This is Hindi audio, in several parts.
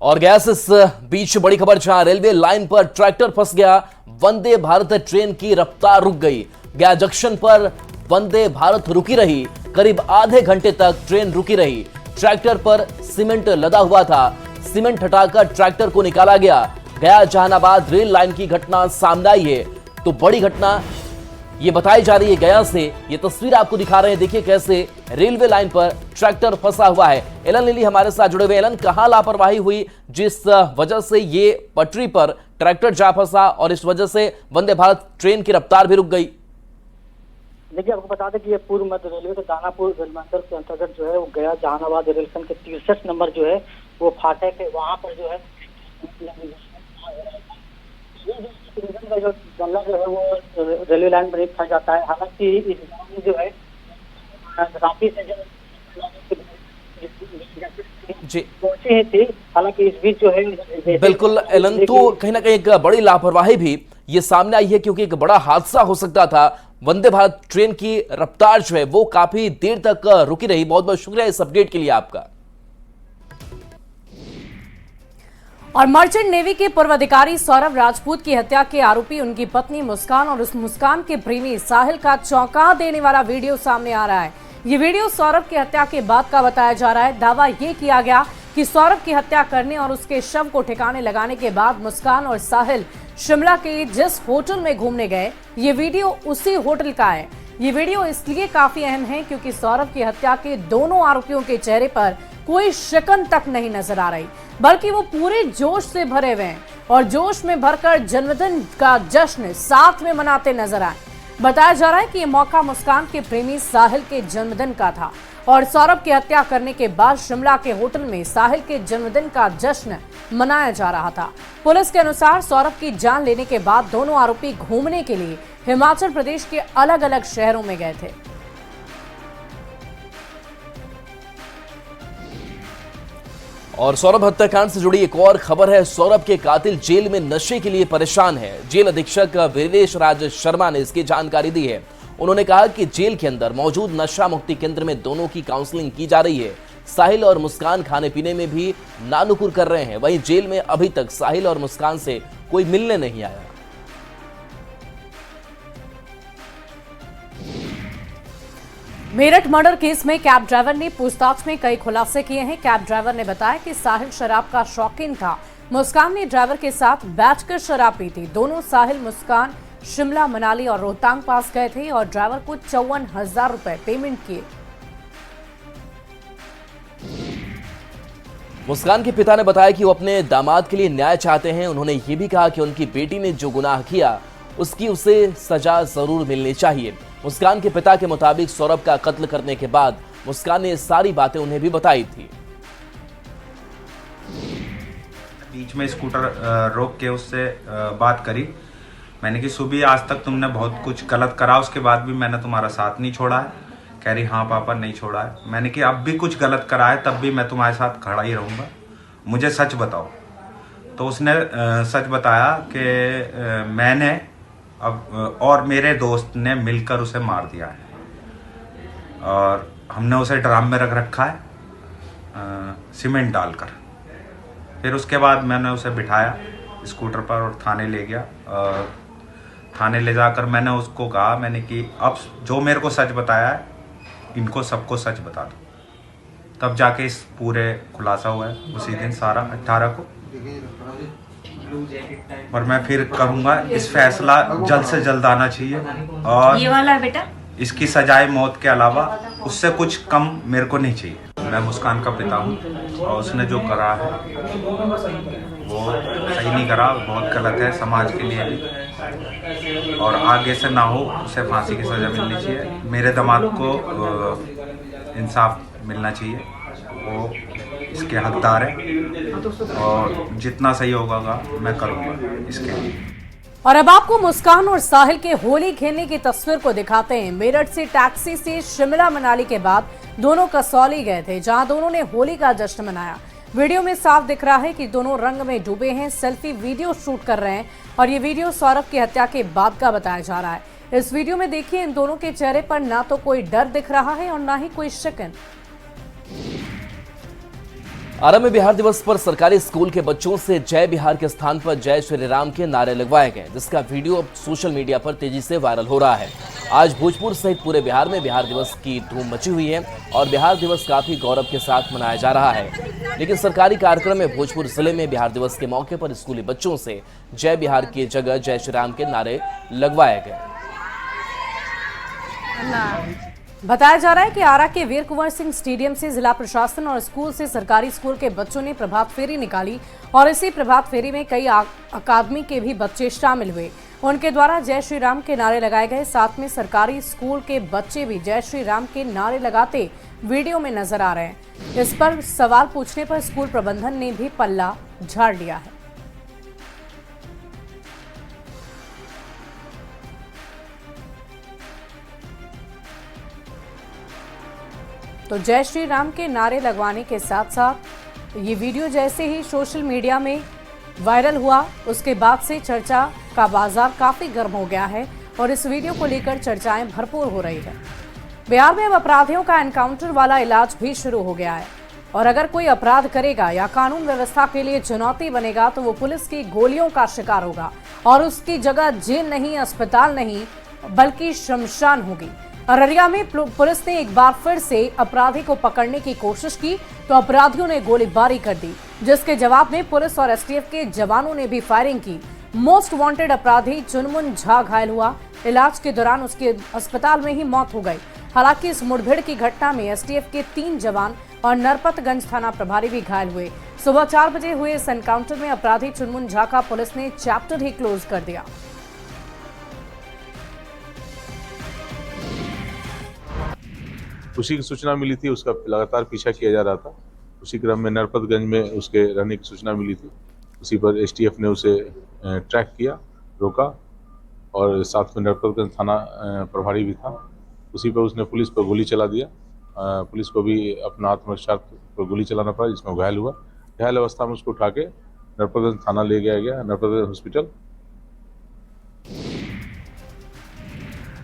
और गैस इस बीच बड़ी खबर, जहां रेलवे लाइन पर ट्रैक्टर फंस गया। वंदे भारत ट्रेन की रफ्तार रुक गई। गया जंक्शन पर वंदे भारत रुकी रही। करीब आधे घंटे तक ट्रेन रुकी रही। ट्रैक्टर पर सीमेंट लदा हुआ था। सीमेंट हटाकर ट्रैक्टर को निकाला गया। गया जहानाबाद रेल लाइन की घटना सामने आई है। तो बड़ी घटना ये बताई जा रही है गया से। ये तस्वीर आपको दिखा रहे हैं, देखिए कैसे रेलवे लाइन पर ट्रैक्टर फंसा हुआ है। एलन लीली हमारे साथ जुड़े हुए। एलन, कहां लापरवाही हुई जिस वजह से ये पटरी पर ट्रैक्टर जा फंसा और इस वजह से वंदे भारत ट्रेन की रफ्तार भी रुक गई? देखिए, आपको बता दें कि ये पूर्व मध्य रेलवे के दानापुर रेल मंडल के अंतर्गत जो है वो गया जहानाबाद रेलखंड के 63 नंबर जो है वो फाटक है, वहाँ पर जो है का जो गमला जो है वो रेलवे लाइन पर फंस जाता है। हालांकि इस में जो है रांची से जो जी पहुंची ही थी, हालांकि इस बीच जो है बिल्कुल एलन, तो कहीं ना कहीं एक बड़ी लापरवाही भी ये सामने आई है, क्योंकि एक बड़ा हादसा हो सकता था। वंदे भारत ट्रेन की रफ्तार जो है वो काफी देर तक रुकी रही। बहुत बहुत शुक्रिया इस अपडेट के लिए आपका। और मर्चेंट नेवी के पूर्व अधिकारी सौरभ राजपूत की हत्या के आरोपी उनकी पत्नी मुस्कान और उस मुस्कान के प्रेमी साहिल का चौंका देने वाला वीडियो सामने आ रहा है। ये वीडियो सौरभ की हत्या के बाद का बताया जा रहा है। दावा ये किया गया कि सौरभ की हत्या करने और उसके शव को ठिकाने लगाने के बाद मुस्कान और साहिल शिमला के जिस होटल में घूमने गए, ये वीडियो उसी होटल का है। ये वीडियो इसलिए काफी अहम है क्योंकि सौरभ की हत्या के दोनों आरोपियों के चेहरे पर कोई शिकन तक नहीं नजर आ रही, बल्कि वो पूरे जोश से भरे हुए हैं और जोश में भरकर जन्मदिन का जश्न साथ में मनाते नजर आए। बताया जा रहा है कि ये मौका मुस्कान के प्रेमी साहिल के जन्मदिन का था और सौरभ की हत्या करने के बाद शिमला के होटल में साहिल के जन्मदिन का जश्न मनाया जा रहा था। पुलिस के अनुसार सौरभ की जान लेने के बाद दोनों आरोपी घूमने के लिए हिमाचल प्रदेश के अलग अलग शहरों में गए थे। और सौरभ हत्याकांड से जुड़ी एक और खबर है। सौरभ के कातिल जेल में नशे के लिए परेशान है। जेल अधीक्षक वीरेश राज शर्मा ने इसकी जानकारी दी है। उन्होंने कहा कि जेल के अंदर मौजूद नशा मुक्ति केंद्र में दोनों की काउंसलिंग की जा रही है। साहिल और मुस्कान खाने पीने में भी नानुकुर कर रहे हैं। वहीं जेल में अभी तक साहिल और मुस्कान से कोई मिलने नहीं आया। मेरठ मर्डर केस में कैब ड्राइवर ने पूछताछ में कई खुलासे किए हैं। कैब ड्राइवर ने बताया कि साहिल शराब का शौकीन था। मुस्कान ने ड्राइवर के साथ बैठकर शराब पी थी। दोनों साहिल मुस्कान शिमला, मनाली और रोहतांग पास गए थे और ड्राइवर को 54,000 रुपए पेमेंट किए। मुस्कान के पिता ने बताया कि वो अपने दामाद के लिए न्याय चाहते हैं। उन्होंने ये भी कहा कि उनकी बेटी ने जो गुनाह किया उसकी उसे सजा जरूर मिलनी चाहिए। मुस्कान के पिता के मुताबिक सौरभ का कत्ल करने के बाद मुस्कान ने सारी बातें उन्हें भी बताई थी। बीच में स्कूटर रोक के उससे बात करी। मैंने कि सुबह आज तक तुमने बहुत कुछ गलत करा, उसके बाद भी मैंने तुम्हारा साथ नहीं छोड़ा है। कह रही हाँ पापा नहीं छोड़ा है। मैंने कि अब भी कुछ गलत करा है तब भी मैं तुम्हारे साथ खड़ा ही रहूँगा, मुझे सच बताओ। तो उसने सच बताया कि मैंने अब और मेरे दोस्त ने मिलकर उसे मार दिया है और हमने उसे ड्राम में रख रखा है सीमेंट डालकर। फिर उसके बाद मैंने उसे बिठाया स्कूटर पर और थाने ले गया। और थाने ले जाकर मैंने उसको कहा, मैंने कि अब जो मेरे को सच बताया है इनको सबको सच बता दो। तब जाके इस पूरे खुलासा हुआ है उसी दिन सारा 18 को। और मैं फिर कहूँगा इस फैसला जल्द से जल्द आना चाहिए और ये वाला है बेटा, इसकी सजाए मौत के अलावा उससे कुछ कम मेरे को नहीं चाहिए। मैं मुस्कान का पिता हूँ और उसने जो करा है वो सही नहीं करा, बहुत गलत है समाज के लिए भी। और आगे से ना हो, उसे फांसी की सजा मिलनी चाहिए। मेरे दामाद को इंसाफ मिलना चाहिए, वो इसके हकदार है और जितना सही होगा मैं करूँगा इसके लिए। और अब आपको मुस्कान और साहिल के होली खेलने की तस्वीर को दिखाते हैं। मेरठ से टैक्सी से शिमला मनाली के बाद दोनों कसौली गए थे, जहां दोनों ने होली का जश्न मनाया। वीडियो में साफ दिख रहा है कि दोनों रंग में डूबे हैं, सेल्फी वीडियो शूट कर रहे हैं और ये वीडियो सौरभ की हत्या के बाद का बताया जा रहा है। इस वीडियो में देखिए, इन दोनों के चेहरे पर ना तो कोई डर दिख रहा है और ना ही कोई शिकन। आरा में बिहार दिवस पर सरकारी स्कूल के बच्चों से जय बिहार के स्थान पर जय श्री राम के नारे लगवाए गए, जिसका वीडियो अब सोशल मीडिया पर तेजी से वायरल हो रहा है। आज भोजपुर सहित पूरे बिहार में बिहार दिवस की धूम मची हुई है और बिहार दिवस काफी गौरव के साथ मनाया जा रहा है। लेकिन सरकारी कार्यक्रम में भोजपुर जिले में बिहार दिवस के मौके पर स्कूली बच्चों से जय बिहार की जगह जय श्री राम के नारे लगवाए गए। बताया जा रहा है कि आरा के वीर कुंवर सिंह स्टेडियम से जिला प्रशासन और स्कूल से सरकारी स्कूल के बच्चों ने प्रभात फेरी निकाली और इसी प्रभात फेरी में कई अकादमी के भी बच्चे शामिल हुए। उनके द्वारा जय श्री राम के नारे लगाए गए। साथ में सरकारी स्कूल के बच्चे भी जय श्री राम के नारे लगाते वीडियो में नजर आ रहे हैं। इस पर सवाल पूछने पर स्कूल प्रबंधन ने भी पल्ला झाड़ लिया है। तो जय श्री राम के नारे लगवाने के साथ साथ ये वीडियो जैसे ही सोशल मीडिया में वायरल हुआ, उसके बाद से चर्चा का बाजार काफी गर्म हो गया है और इस वीडियो को लेकर चर्चाएं भरपूर हो रही है। बिहार में अब अपराधियों का एनकाउंटर वाला इलाज भी शुरू हो गया है और अगर कोई अपराध करेगा या कानून व्यवस्था के लिए चुनौती बनेगा तो वो पुलिस की गोलियों का शिकार होगा और उसकी जगह जेल नहीं, अस्पताल नहीं, बल्कि शमशान होगी। अररिया में पुलिस ने एक बार फिर से अपराधी को पकड़ने की कोशिश की तो अपराधियों ने गोलीबारी कर दी, जिसके जवाब में पुलिस और एसटीएफ के जवानों ने भी फायरिंग की। मोस्ट वांटेड अपराधी चुनमुन झा घायल हुआ। इलाज के दौरान उसके अस्पताल में ही मौत हो गई। हालांकि इस मुठभेड़ की घटना में एसटीएफ के 3 जवान और नरपतगंज थाना प्रभारी भी घायल हुए। सुबह 4 बजे हुए इस एनकाउंटर में अपराधी चुनमुन झा का पुलिस ने चैप्टर ही क्लोज कर दिया। उसी की सूचना मिली थी, उसका लगातार पीछा किया जा रहा था। उसी क्रम में नरपतगंज में उसके रहने की सूचना मिली थी। उसी पर एसटीएफ ने उसे ट्रैक किया, रोका और साथ में नरपतगंज थाना प्रभारी भी था। उसी पर उसने पुलिस पर गोली चला दिया। पुलिस को भी अपना आत्मरक्षा पर गोली चलाना पड़ा, जिसमें घायल हुआ। घायल अवस्था में उसको उठा के नरपतगंज थाना ले गया नरपतगंज हॉस्पिटल।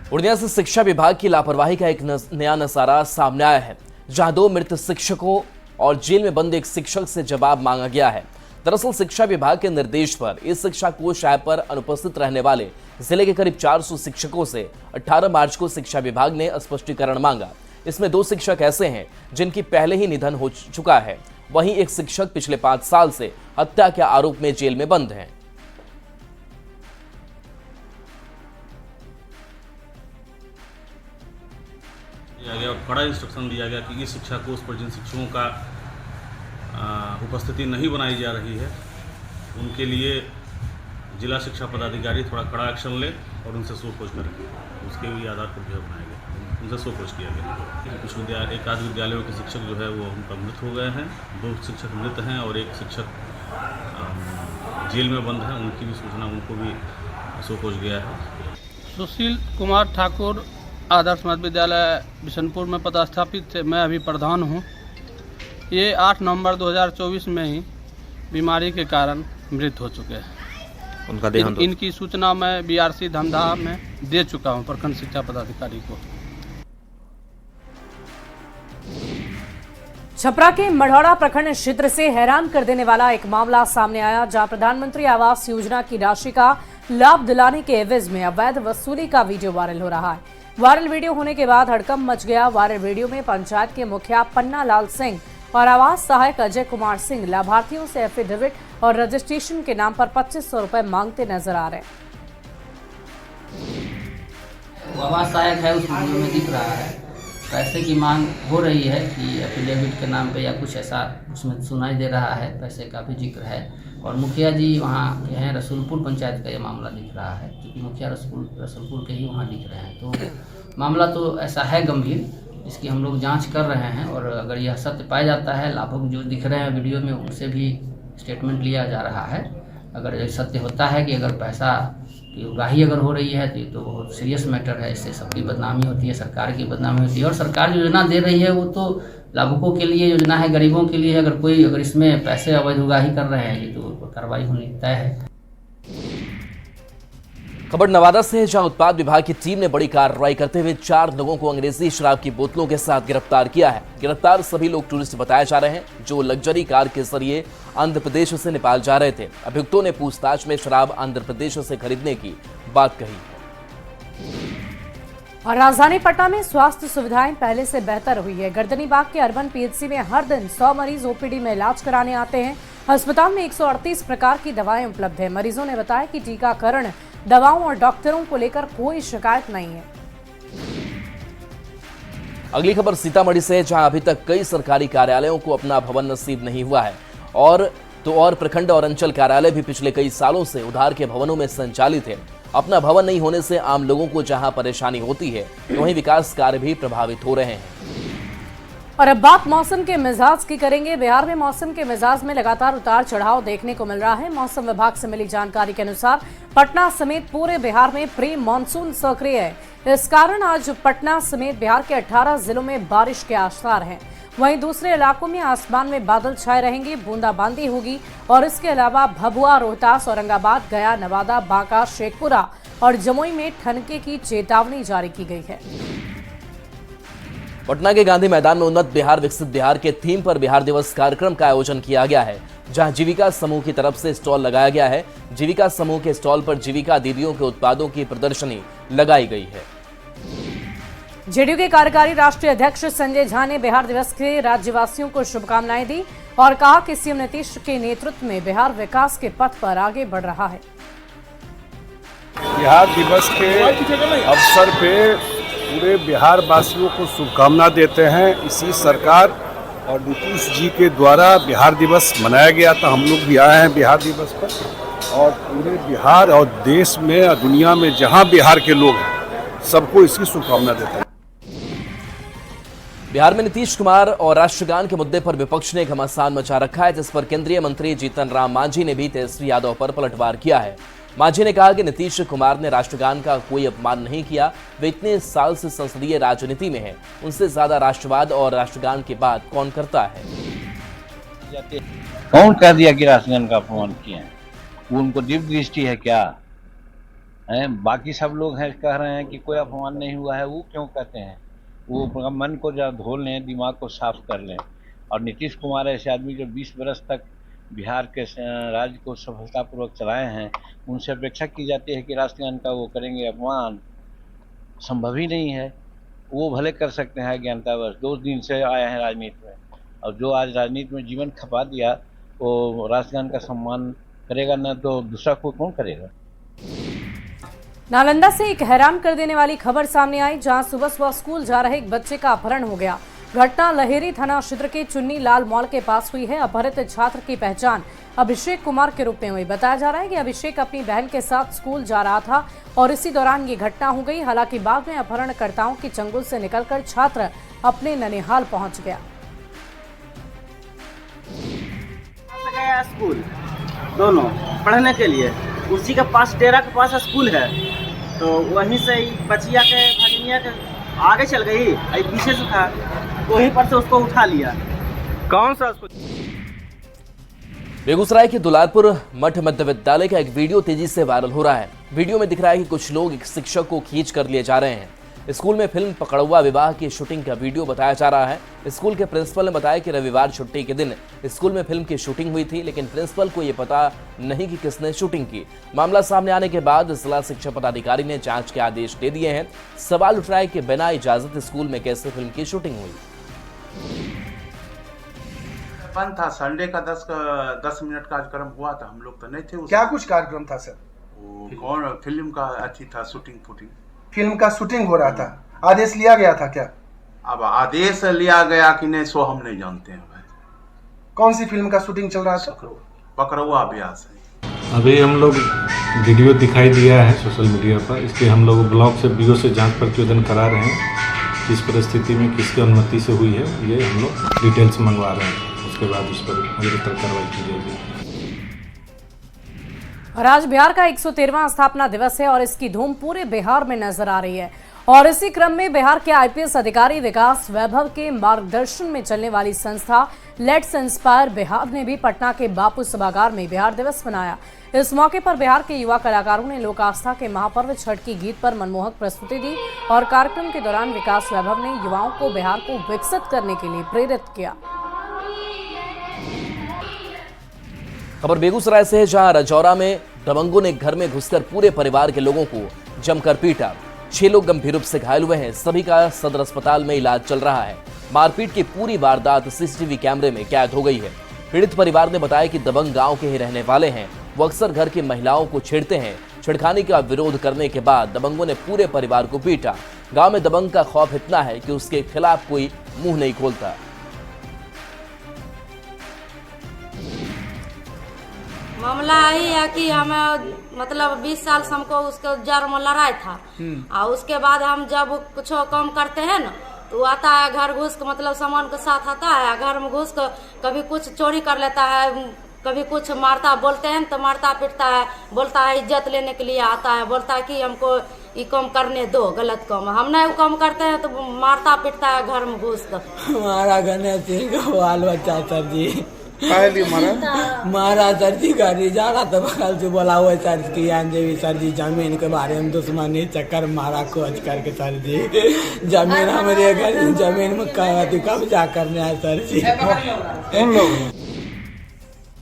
पूर्णिया से शिक्षा विभाग की लापरवाही का एक नया नजारा सामने आया है, जहां 2 मृत शिक्षकों और जेल में बंद एक शिक्षक से जवाब मांगा गया है। दरअसल शिक्षा विभाग के निर्देश पर इस शिक्षा कोष ऐप पर अनुपस्थित रहने वाले जिले के करीब 400 शिक्षकों से 18 मार्च को शिक्षा विभाग ने स्पष्टीकरण मांगा। इसमें 2 शिक्षक ऐसे हैं जिनकी पहले ही निधन हो चुका है, वहीं एक शिक्षक पिछले 5 साल से हत्या के आरोप में जेल में बंद हैं। दिया गया और कड़ा इंस्ट्रक्शन दिया गया कि इस शिक्षा कोष पर जिन शिक्षकों का उपस्थिति नहीं बनाई जा रही है उनके लिए जिला शिक्षा पदाधिकारी थोड़ा कड़ा एक्शन ले और उनसे शोकोज करें। उसके भी आधार पर जो है बनाया गया, उनसे शोकोज किया गया। कुछ एक आध विद्यालयों के शिक्षक जो है वो उनका मृत हो गए हैं, 2 शिक्षक मृत हैं और एक शिक्षक जेल में बंद है। उनकी भी सूचना उनको भी शोकोज गया है। सुशील कुमार ठाकुर आदर्श मध्य विद्यालय बिशनपुर में पदस्थापित थे। मैं अभी प्रधान हूँ। ये 8 नवंबर 2024 में ही बीमारी के कारण मृत हो चुके हैं। उनका देहांत इनकी सूचना मैं बीआरसी धमदाहा में दे चुका हूँ प्रखंड शिक्षा पदाधिकारी को। छपरा के मढ़ौरा प्रखंड क्षेत्र से हैरान कर देने वाला एक मामला सामने आया, जहां प्रधानमंत्री आवास योजना की राशि का लाभ दिलाने के एवज में अवैध वसूली का वीडियो वायरल हो रहा है। वायरल वीडियो होने के बाद हड़कंप मच गया। वायरल वीडियो में पंचायत के मुखिया पन्ना लाल सिंह और आवास सहायक अजय कुमार सिंह लाभार्थियों से एफिडेविट और रजिस्ट्रेशन के नाम पर 2500 रुपए मांगते नजर आ रहे हैं। आवास सहायक है, उस वीडियो में दिख रहा है पैसे की मांग हो रही है कि एफिडेविट के नाम पे या कुछ ऐसा उसमें सुनाई दे रहा है। पैसे का भी जिक्र है और मुखिया जी वहाँ के हैं। रसूलपुर पंचायत का ये मामला दिख रहा है, क्योंकि मुखिया रसूलपुर के ही वहाँ दिख रहे हैं। तो मामला तो ऐसा है गंभीर, इसकी हम लोग जांच कर रहे हैं और अगर यह सत्य पाया जाता है, लाभुक जो दिख रहे हैं वीडियो में उनसे भी स्टेटमेंट लिया जा रहा है। अगर ये सत्य होता है कि अगर पैसा की उगाही अगर हो रही है तो ये तो बहुत सीरियस मैटर है। इससे सबकी बदनामी होती है, सरकार की बदनामी होती है और सरकार जो योजना दे रही है वो तो लाभुकों के लिए योजना है, गरीबों के लिए। अगर इसमें पैसे अवैध उगाही कर रहे हैं ये तो कार्रवाई होनी तय है। खबर नवादा से है, जहां उत्पाद विभाग की टीम ने बड़ी कार्रवाई करते हुए 4 लोगों को अंग्रेजी शराब की बोतलों के साथ गिरफ्तार किया है। गिरफ्तार सभी लोग टूरिस्ट बताए जा रहे हैं, जो लग्जरी कार के जरिए आंध्र प्रदेश से नेपाल जा रहे थे। अभियुक्तों ने पूछताछ में शराब आंध्र प्रदेश से खरीदने की बात कही है। और राजधानी पटना में स्वास्थ्य सुविधाएं पहले से बेहतर हुई है। गर्दनीबाग के अर्बन पीएचसी में हर दिन 100 मरीज ओपीडी में इलाज कराने आते हैं। अस्पताल में 138 प्रकार की दवाएं उपलब्ध है। मरीजों ने बताया कि टीकाकरण, दवाओं और डॉक्टरों को लेकर कोई शिकायत नहीं है। अगली खबर सीतामढ़ी से है, जहां अभी तक कई सरकारी कार्यालयों को अपना भवन नसीब नहीं हुआ है और प्रखंड और अंचल कार्यालय भी पिछले कई सालों से उधार के भवनों में संचालित है। अपना भवन नहीं होने से आम लोगों को जहां परेशानी होती है, वहीं विकास कार्य भी प्रभावित हो रहे हैं। और अब बात मौसम के मिजाज की करेंगे। बिहार में मौसम के मिजाज में लगातार उतार चढ़ाव देखने को मिल रहा है। मौसम विभाग से मिली जानकारी के अनुसार पटना समेत पूरे बिहार में प्री मानसून सक्रिय है। इस कारण आज पटना समेत बिहार के 18 जिलों में बारिश के आसार हैं। वहीं दूसरे इलाकों में आसमान में बादल छाए रहेंगे, बूंदाबांदी होगी और इसके अलावा भभुआ, रोहतास, औरंगाबाद, गया, नवादा, बांका, शेखपुरा और जमुई में ठनके की चेतावनी जारी की गई है। पटना के गांधी मैदान में उन्नत बिहार विकसित बिहार के थीम पर बिहार दिवस कार्यक्रम का आयोजन किया गया है, जहां जीविका समूह की तरफ से स्टॉल लगाया गया है। जीविका समूह के स्टॉल पर जीविका दीदियों के उत्पादों की प्रदर्शनी लगाई गई है। जेडीयू के कार्यकारी राष्ट्रीय अध्यक्ष संजय झा ने बिहार दिवस के राज्यवासियों को शुभकामनाएं दी और कहा कि सीएम नीतीश के नेतृत्व में बिहार विकास के पथ पर आगे बढ़ रहा है। बिहार दिवस के अवसर पे पूरे बिहार वासियों को शुभकामना देते हैं। इसी सरकार और नीतीश जी के द्वारा बिहार दिवस मनाया गया था। हम लोग भी आए हैं बिहार दिवस पर और पूरे बिहार और देश में और दुनिया में जहां बिहार के लोग हैं, सबको इसकी शुभकामना देते हैं। बिहार में नीतीश कुमार और राष्ट्रगान के मुद्दे पर विपक्ष ने घमासान मचा रखा है, जिस पर केंद्रीय मंत्री जीतन राम मांझी ने भी तेजस्वी यादव पर पलटवार किया है। मांझी ने कहा कि नीतीश कुमार ने राष्ट्रगान का कोई अपमान नहीं किया। वे इतने साल से संसदीय राजनीति में हैं, उनसे ज्यादा राष्ट्रवाद और राष्ट्रगान की बात कौन करता है। कौन कह दिया कि राष्ट्रगान का अपमान किए हैं? वो उनको दिव्य दृष्टि है क्या है? बाकी सब लोग हैं कह रहे हैं कि कोई अपमान नहीं हुआ है, वो क्यों कहते हैं? वो मन को जरा धो लें, दिमाग को साफ कर लें। और नीतीश कुमार ऐसे आदमी जो 20 वर्ष तक बिहार के राज्य को सफलतापूर्वक चलाए हैं, उनसे अपेक्षा की जाती है कि राष्ट्रगान का वो करेंगे अपमान। संभव ही नहीं है। वो भले कर सकते हैं ज्ञानतावश, 2 दिन से आए हैं राजनीति में, और जो आज राजनीति में जीवन खपा दिया वो राष्ट्रगान का सम्मान करेगा ना, तो दूसरा कोई कौन करेगा। नालंदा से एक हैरान कर देने वाली खबर सामने आई, जहां सुबह स्कूल जा रहे एक बच्चे का अपहरण हो गया। घटना लहेरी थाना क्षेत्र के चुन्नी लाल मॉल के पास हुई है। अपहरित छात्र की पहचान अभिषेक कुमार के रूप में हुई। बताया जा रहा है कि अभिषेक अपनी बहन के साथ स्कूल जा रहा था और इसी दौरान ये घटना हो गई। हालांकि बाद में अपहरणकर्ताओं की चंगुल से निकलकर छात्र अपने ननिहाल पहुंच गया। स्कूल दोनों पढ़ने के लिए, उसी के पास टेरा के पास स्कूल है, तो वहीं से बचिया के भगिनिया के आगे चल गई, पीछे से था, वहीं पर से उसको उठा लिया। कौन सा उसको? बेगूसराय के दुलारपुर मठ मध्य विद्यालय का एक वीडियो तेजी से वायरल हो रहा है। वीडियो में दिख रहा है कि कुछ लोग एक शिक्षक को खींच कर लिए जा रहे हैं। स्कूल में फिल्म पकड़ुआ विवाह की शूटिंग का वीडियो बताया जा रहा है। स्कूल के प्रिंसिपल ने बताया कि रविवार छुट्टी के दिन स्कूल में फिल्म की शूटिंग हुई थी, लेकिन प्रिंसिपल को यह पता नहीं कि किसने शूटिंग की। मामला सामने आने के बाद जिला शिक्षा पदाधिकारी ने जांच के आदेश दे दिए हैं। सवाल उठ रहा है कि बिना इजाजत स्कूल में कैसे फिल्म की शूटिंग हुई। बंद था, संडे का 10 मिनट कार्यक्रम हुआ था, हम लोग तो नहीं थे। क्या कुछ कार्यक्रम था सर? कौन फिल्म का अच्छी था, शूटिंग फूटिंग, फिल्म का शूटिंग हो रहा था। आदेश लिया गया था क्या? अब आदेश लिया गया कि नहीं सो हम नहीं जानते हैं भाई। कौन सी फिल्म का शूटिंग चल रहा था? पकड़ुआ विवाह से। अभी हम लोग वीडियो दिखाई दिया है सोशल मीडिया पर, इसके हम लोग ब्लॉक से बीओ से जांच प्रतिवेदन करा रहे हैं। किस परिस्थिति में किसकी अनुमति से हुई है ये हम लोग डिटेल्स मंगवा रहे हैं, उसके बाद उस पर अग्रितर कार्रवाई की जाएगी। और आज बिहार का 113वां स्थापना दिवस है और इसकी धूम पूरे बिहार में नजर आ रही है। और इसी क्रम में बिहार के आईपीएस अधिकारी विकास वैभव के मार्गदर्शन में चलने वाली संस्था लेट्स इंस्पायर बिहार ने भी पटना के बापू सभागार में बिहार दिवस मनाया। इस मौके पर बिहार के युवा कलाकारों ने लोक आस्था के महापर्व छठ की गीत पर मनमोहक प्रस्तुति दी और कार्यक्रम के दौरान विकास वैभव ने युवाओं को बिहार को विकसित करने के लिए प्रेरित किया। खबर बेगूसराय से है, जहां रजौरा में दबंगों ने घर में घुसकर पूरे परिवार के लोगों को जमकर पीटा। 6 लोग गंभीर रूप से घायल हुए हैं। सभी का सदर अस्पताल में इलाज चल रहा है। मारपीट की पूरी वारदात सीसीटीवी कैमरे में कैद हो गई है। पीड़ित परिवार ने बताया कि दबंग गांव के ही रहने वाले हैं। वो अक्सर घर की महिलाओं को छेड़ते हैं। छेड़खानी का विरोध करने के बाद दबंगों ने पूरे परिवार को पीटा। गांव में दबंग का खौफ इतना है कि उसके खिलाफ कोई मुंह नहीं खोलता। मामला यही है कि हमें मतलब 20 साल से हमको उसके जड़ में लड़ाई था और उसके बाद हम जब कुछ काम करते हैं ना तो आता है घर घुस के, मतलब सामान के साथ आता है घर में घुस के, कभी कुछ चोरी कर लेता है, कभी कुछ मारता, बोलते हैं तो मारता पीटता है, बोलता है इज्जत लेने के लिए आता है, बोलता है कि हमको ये काम करने दो, गलत काम। हम नहीं वो काम करते हैं तो मारता पीटता है घर में घुस कर। हमारा गणेश सिंह को बाल बच्चा सर जी मारा सर जी गाड़ी जा रहा था, बगल से बोला हुआ सर की देवी सर जी जमीन के बारे में दुश्मनी चक्कर मारा कोच करके सर जी जमीन हमारे घर जमीन में कब्जा करने आए सर जी। उन लोग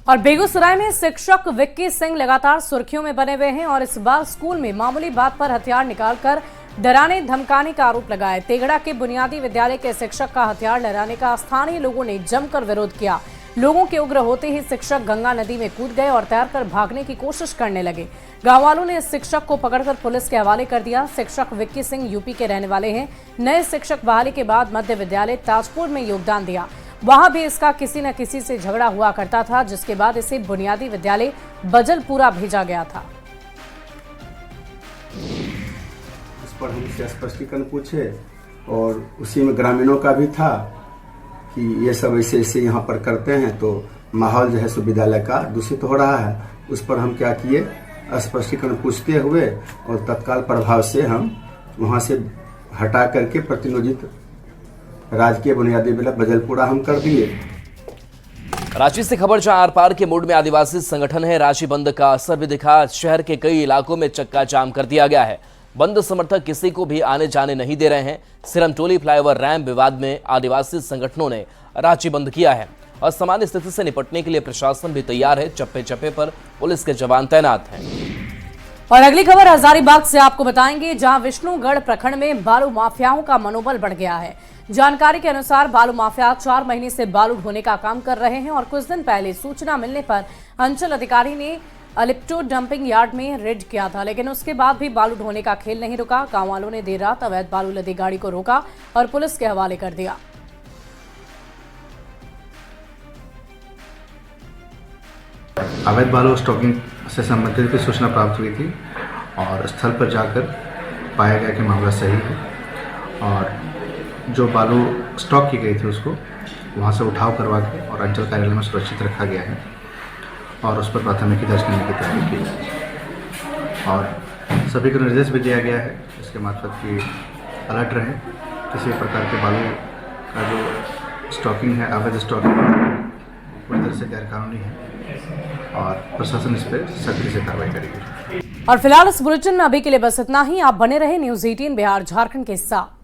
और बेगूसराय में शिक्षक विक्की सिंह लगातार सुर्खियों में बने हुए हैं और इस बार स्कूल में मामूली बात पर हथियार निकालकर डराने धमकाने का आरोप लगाया। तेगड़ा के बुनियादी विद्यालय के शिक्षक का हथियार लहराने का स्थानीय लोगों ने जमकर विरोध किया। लोगों के उग्र होते ही शिक्षक गंगा नदी में कूद गए और तैरकर भागने की कोशिश करने लगे। गांव वालों ने इस शिक्षक को पकड़कर पुलिस के हवाले कर दिया। शिक्षक विक्की सिंह यूपी के रहने वाले हैं। नए शिक्षक बहाली के बाद मध्य विद्यालय ताजपुर में योगदान दिया। वहां भी इसका किसी न किसी से झगड़ा हुआ करता था, जिसके बाद इसे बुनियादी विद्यालय बजलपुरा भेजा गया था। इस पर हमसे स्पष्टीकरण पूछे और उसी में ग्रामीणों का भी था कि ये सब ऐसे ऐसे यहाँ पर करते हैं तो माहौल जो है सो विद्यालय का दूषित हो रहा है। उस पर हम क्या किए, स्पष्टीकरण पूछते हुए और तत्काल प्रभाव से हम वहाँ से हटा करके प्रतिनिधित्व राजकीय बुनियादी विद्यालय बजलपुरा हम कर दिए। रांची से खबर, जहां आर पार के मूड में आदिवासी संगठन है। रांची बंद का असर भी दिखा। शहर के कई इलाकों में चक्का जाम कर दिया गया है। बंद समर्थक किसी को भी आने जाने नहीं दे रहे हैं। सिरमटोली फ्लाईओवर रैंप विवाद में आदिवासी संगठनों ने रांची बंद किया है और सामान्य स्थिति से निपटने के लिए प्रशासन भी तैयार है। चप्पे चप्पे पर पुलिस के जवान तैनात हैं। और अगली खबर हजारीबाग से आपको बताएंगे, जहां विष्णुगढ़ प्रखंड में बालू माफियाओं का मनोबल बढ़ गया है। जानकारी के अनुसार बालू माफिया 4 महीने से बालू ढोने का काम कर रहे हैं और कुछ दिन पहले सूचना मिलने पर अंचल अधिकारी ने अलिप्टो डंपिंग यार्ड में रेड किया था, लेकिन उसके बाद भी बालू ढोने का खेल नहीं रुका। गांव वालों ने देर रात अवैध बालू लदी गाड़ी को रोका और पुलिस के हवाले कर दिया। अवैध बालू स्टॉकिंग से संबंधित भी सूचना प्राप्त हुई थी और स्थल पर जाकर पाया गया कि मामला सही है और जो बालू स्टॉक की गई थी उसको वहां से उठाव करवा के और अंचल कार्यालय में सुरक्षित रखा गया है और उस पर प्राथमिकी दर्ज करने की तैयारी की है और सभी को निर्देश भी दिया गया है इसके मार्फत की अलर्ट रहे। किसी प्रकार के बालू का जो स्टॉकिंग है, अवैध स्टॉकिंग पूरी तरह से गैरकानूनी है और प्रशासन इस पर सख्ती से कार्रवाई करेगी। और फिलहाल इस बुलेटिन में अभी के लिए बस इतना ही। आप बने रहे न्यूज़ 18 बिहार झारखंड के साथ।